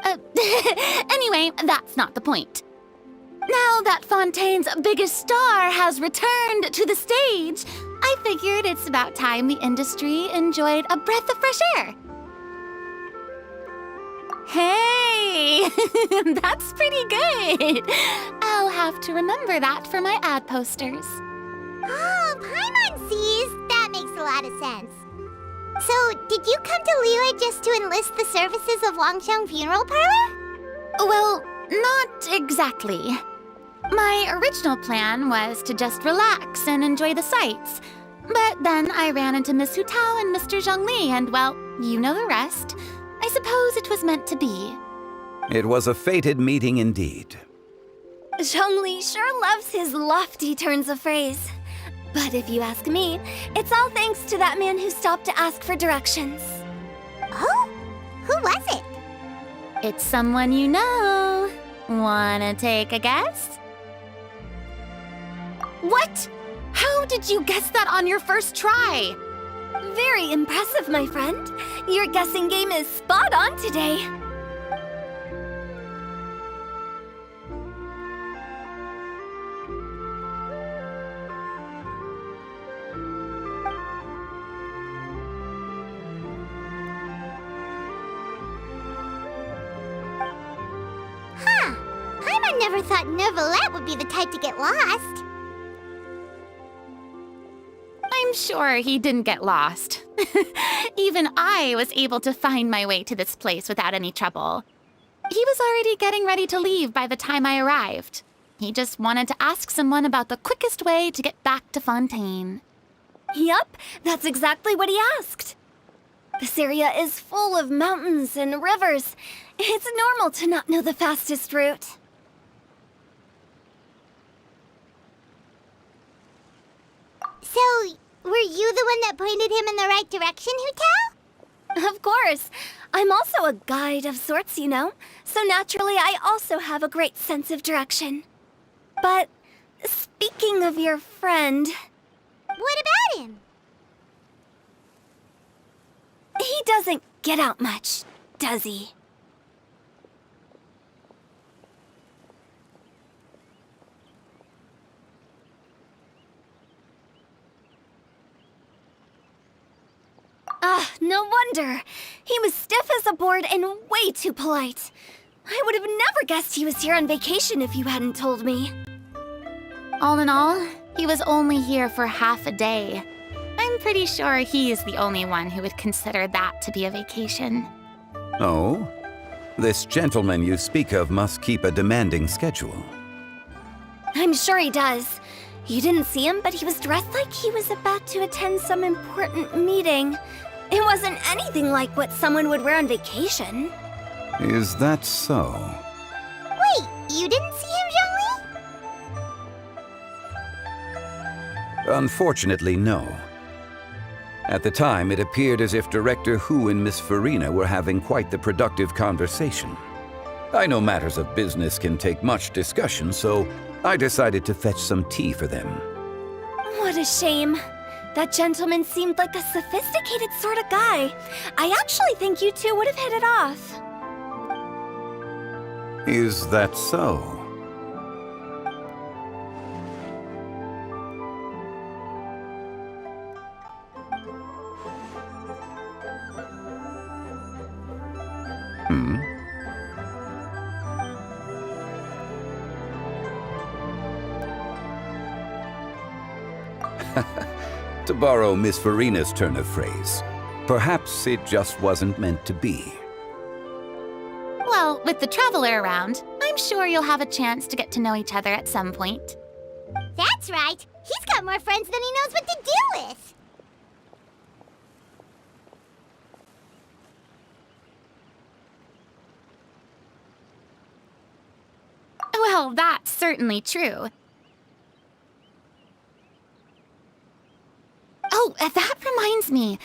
Anyway, that's not the point. Now that Fontaine's biggest star has returned to the stage, I figured it's about time the industry enjoyed a breath of fresh air. Hey, that's pretty good. I'll have to remember that for my ad posters. Oh, Paimon sees. That makes a lot of sense. So, did you come to Liyue just to enlist the services of Wangsheng Funeral Parlor? Well, not exactly. My original plan was to just relax and enjoy the sights. But then I ran into Miss Hu Tao and Mr. Zhongli, and well, you know the rest. I suppose it was meant to be. It was a fated meeting indeed. Zhongli sure loves his lofty turns of phrase. But if you ask me, it's all thanks to that man who stopped to ask for directions. Oh? Who was it? It's someone you know. Wanna take a guess? What? How did you guess that on your first try? Very impressive, my friend. Your guessing game is spot on today. Huh. Paimon never thought Neuvillette would be the type to get lost. I'm sure he didn't get lost. Even I was able to find my way to this place without any trouble. He was already getting ready to leave by the time I arrived. He just wanted to ask someone about the quickest way to get back to Fontaine. Yup, that's exactly what he asked. This area is full of mountains and rivers. It's normal to not know the fastest route. So, were you the one that pointed him in the right direction, Hu Tao? Of course. I'm also a guide of sorts, you know. So naturally, I also have a great sense of direction. But, speaking of your friend... What about him? He doesn't get out much, does he? No wonder. He was stiff as a board and way too polite. I would have never guessed he was here on vacation if you hadn't told me. All in all, he was only here for half a day. I'm pretty sure he is the only one who would consider that to be a vacation. Oh? This gentleman you speak of must keep a demanding schedule. I'm sure he does. You didn't see him, but he was dressed like he was about to attend some important meeting. It wasn't anything like what someone would wear on vacation. Is that so? Wait, you didn't see him, Zhongli? Unfortunately, no. At the time, it appeared as if Director Hu and Miss Farina were having quite the productive conversation. I know matters of business can take much discussion, so I decided to fetch some tea for them. What a shame. That gentleman seemed like a sophisticated sort of guy. I actually think you two would have hit it off. Is that so? To borrow Miss Farina's turn of phrase, perhaps it just wasn't meant to be. Well, with the Traveler around, I'm sure you'll have a chance to get to know each other at some point. That's right. He's got more friends than he knows what to do with. Well, that's certainly true. Oh, that reminds me.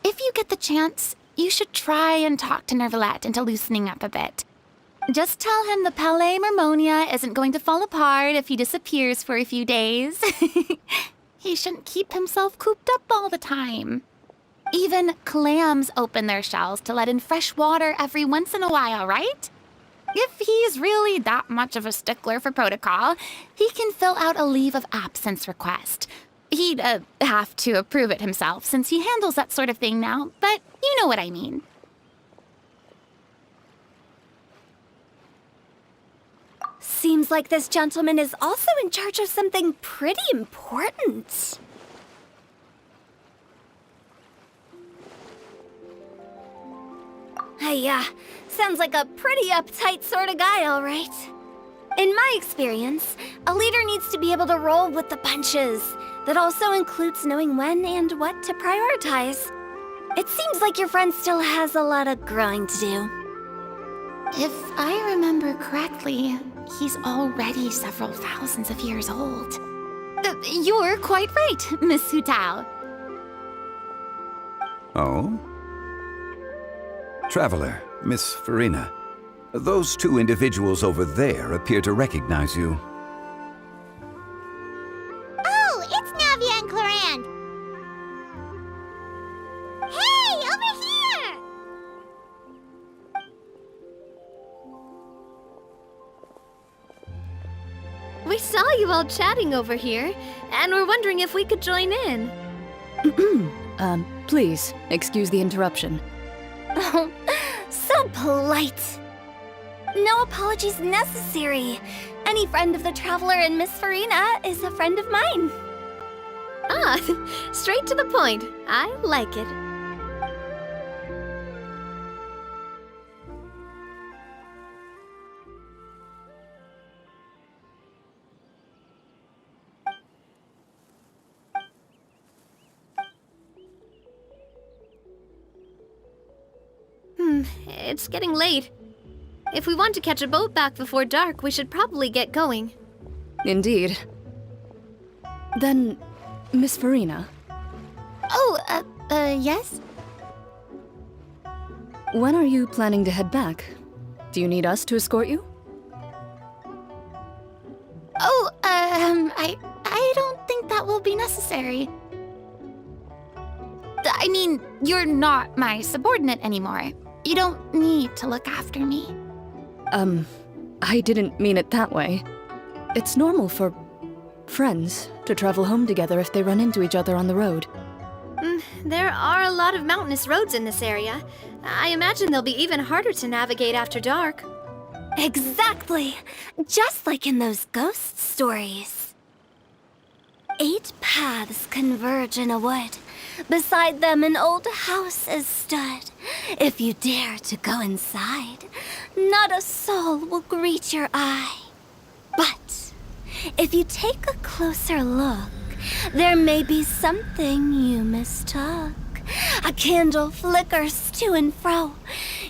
If you get the chance, you should try and talk to Nervalette into loosening up a bit. Just tell him the Palais Mermonia isn't going to fall apart if he disappears for a few days. He shouldn't keep himself cooped up all the time. Even clams open their shells to let in fresh water every once in a while, right? If he's really that much of a stickler for protocol, he can fill out a leave of absence request. He'd have to approve it himself since he handles that sort of thing now, but you know what I mean. Seems like this gentleman is also in charge of something pretty important. Hey, sounds like a pretty uptight sort of guy, all right. In my experience, a leader needs to be able to roll with the punches. That also includes knowing when and what to prioritize. It seems like your friend still has a lot of growing to do. If I remember correctly, he's already several thousands of years old. You're quite right, Miss Hu Tao. Oh? Traveler, Miss Farina, those two individuals over there appear to recognize you. Oh, it's Navia and Clorand. Hey, over here! We saw you all chatting over here, and we're wondering if we could join in. Please, excuse the interruption. Oh, so polite. No apologies necessary. Any friend of the Traveler and Miss Farina is a friend of mine. Ah, straight to the point. I like it. It's getting late. If we want to catch a boat back before dark, we should probably get going. Indeed. Then, Miss Farina, Oh, yes? when are you planning to head back? Do you need us to escort you? Oh, I don't think that will be necessary. I mean, you're not my subordinate anymore. You don't need to look after me. I didn't mean it that way. It's normal for friends to travel home together if they run into each other on the road. There are a lot of mountainous roads in this area. I imagine they'll be even harder to navigate after dark. Exactly! Just like in those ghost stories. 8 paths converge in a wood. Beside them an old house is stood. If you dare to go inside, not a soul will greet your eye. But if you take a closer look, there may be something you mistook. A candle flickers to and fro,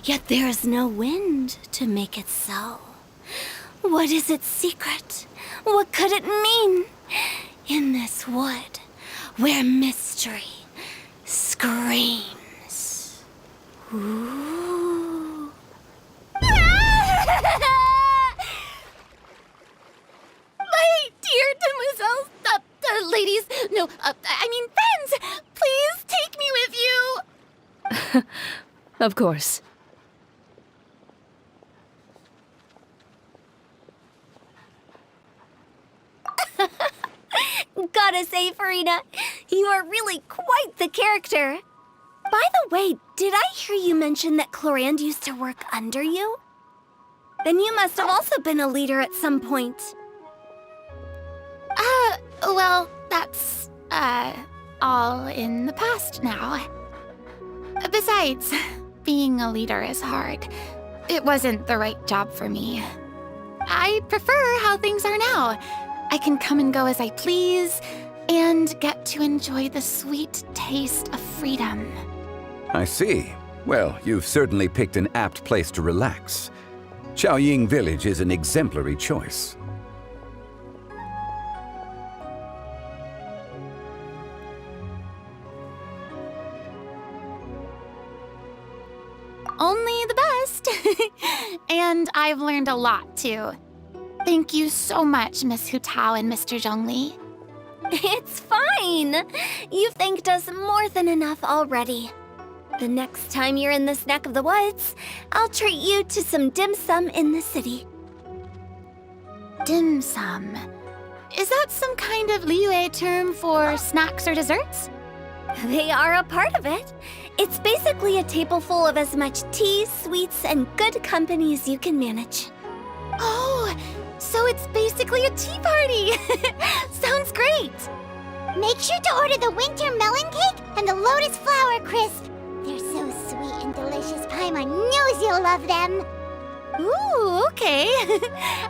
yet there's no wind to make it so. What is its secret? What could it mean? In this wood, where mystery screams. Ooh. My dear demoiselles, ladies, no, I mean friends, please take me with you. Of course. Gotta say, Farina, you are really quite the character. By the way, did I hear you mention that Clorand used to work under you? Then you must have also been a leader at some point. Well, that's, all in the past now. Besides, being a leader is hard. It wasn't the right job for me. I prefer how things are now. I can come and go as I please, and get to enjoy the sweet taste of freedom. I see. Well, you've certainly picked an apt place to relax. Xiaoying Village is an exemplary choice. Only the best. And I've learned a lot, too. Thank you so much, Miss Hu Tao and Mr. Zhongli. It's fine. You've thanked us more than enough already. The next time you're in this neck of the woods, I'll treat you to some dim sum in the city. Dim sum. Is that some kind of Liyue term for snacks or desserts? They are a part of it. It's basically a table full of as much tea, sweets, and good company as you can manage. Oh, so it's basically a tea party. Sounds great. Make sure to order the winter melon cake and the lotus flower crisp. They're so sweet and delicious. Paimon knows you'll love them. Ooh, okay.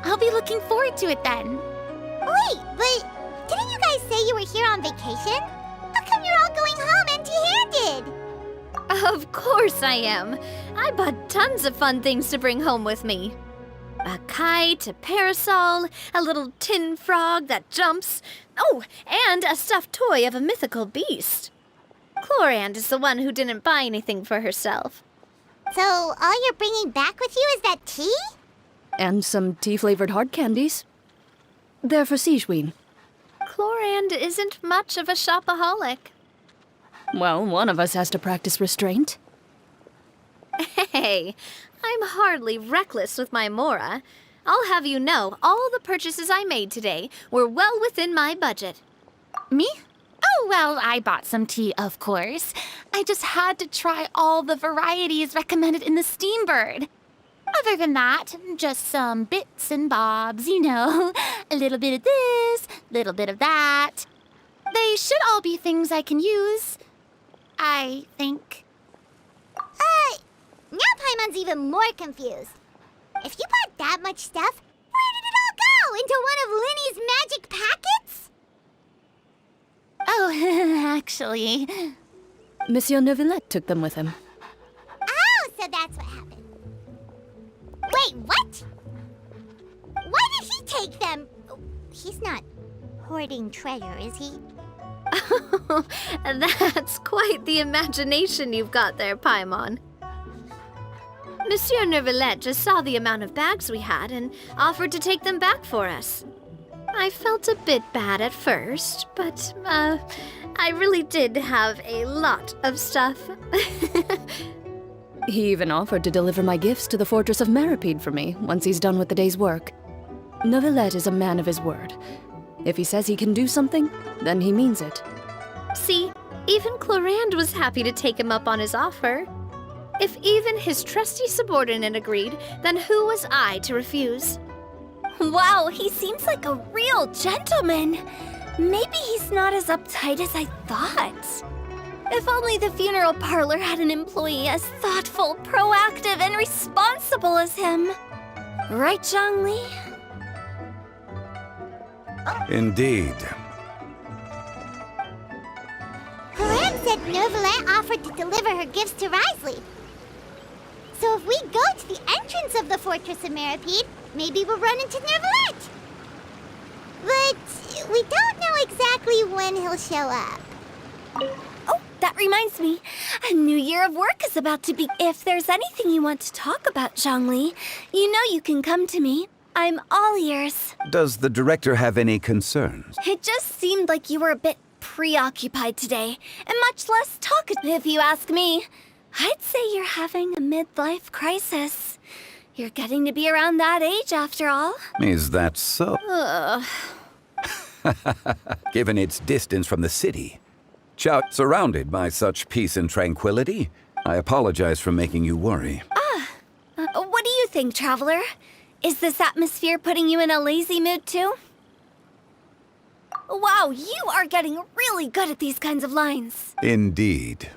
I'll be looking forward to it then. Wait, but didn't you guys say you were here on vacation? How come you're all going home empty-handed? Of course I am. I bought tons of fun things to bring home with me. A kite, a parasol, a little tin frog that jumps. Oh, and a stuffed toy of a mythical beast. Clorand is the one who didn't buy anything for herself. So all you're bringing back with you is that tea? And some tea-flavored hard candies. They're for Sigewin. Clorand isn't much of a shopaholic. Well, one of us has to practice restraint. Hey, I'm hardly reckless with my Mora. I'll have you know, all the purchases I made today were well within my budget. Me? Oh, well, I bought some tea, of course. I just had to try all the varieties recommended in the Steambird. Other than that, just some bits and bobs, you know. A little bit of this, little bit of that. They should all be things I can use, I think. Now Paimon's even more confused. If you bought that much stuff, where did it all go? Into one of Linny's magic packets? Oh, actually... Monsieur Neuvillette took them with him. Oh, so that's what happened. Wait, what? Why did he take them? He's not hoarding treasure, is he? That's quite the imagination you've got there, Paimon. Monsieur Neuvillette just saw the amount of bags we had and offered to take them back for us. I felt a bit bad at first, but, I really did have a lot of stuff. He even offered to deliver my gifts to the Fortress of Meripede for me once he's done with the day's work. Neuvillette is a man of his word. If he says he can do something, then he means it. See, even Clorand was happy to take him up on his offer. If even his trusty subordinate agreed, then who was I to refuse? Wow, he seems like a real gentleman. Maybe he's not as uptight as I thought. If only the funeral parlor had an employee as thoughtful, proactive, and responsible as him. Right, Zhongli? Indeed. Clorand said Neuvillette offered to deliver her gifts to Risley. So if we go to the entrance of the Fortress of Meripede, maybe we'll run into Neuvillette. But we don't know exactly when he'll show up. Oh, that reminds me. A new year of work is about to begin. If there's anything you want to talk about, Zhongli, you know you can come to me. I'm all ears. Does the director have any concerns? It just seemed like you were a bit preoccupied today, and much less talkative, if you ask me. I'd say you're having a midlife crisis. You're getting to be around that age, after all. Is that so? Ugh. Given its distance from the city, surrounded by such peace and tranquility, I apologize for making you worry. What do you think, Traveler? Is this atmosphere putting you in a lazy mood, too? Wow, you are getting really good at these kinds of lines. Indeed.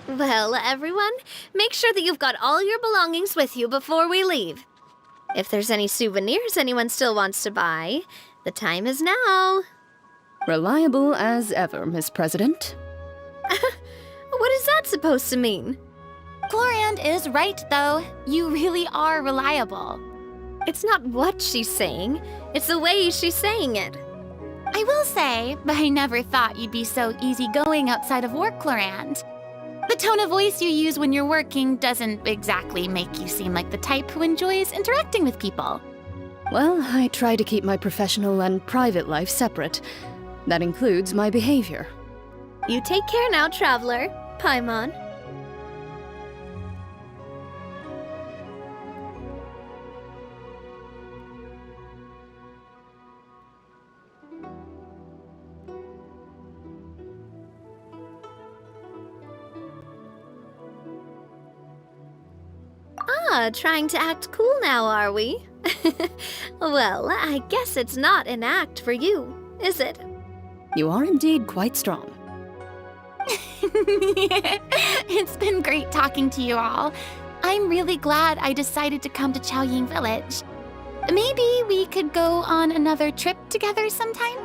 Well, everyone, make sure that you've got all your belongings with you before we leave. If there's any souvenirs anyone still wants to buy, the time is now. Reliable as ever, Miss President. What is that supposed to mean? Clorand is right, though. You really are reliable. It's not what she's saying, it's the way she's saying it. I will say, but I never thought you'd be so easygoing outside of work, Clorand. The tone of voice you use when you're working doesn't exactly make you seem like the type who enjoys interacting with people. Well, I try to keep my professional and private life separate. That includes my behavior. You take care now, Traveler. Paimon. Trying to act cool now, are we? Well, I guess it's not an act for you, is it? You are indeed quite strong. It's been great talking to you all. I'm really glad I decided to come to Chaoying Village. Maybe we could go on another trip together sometime?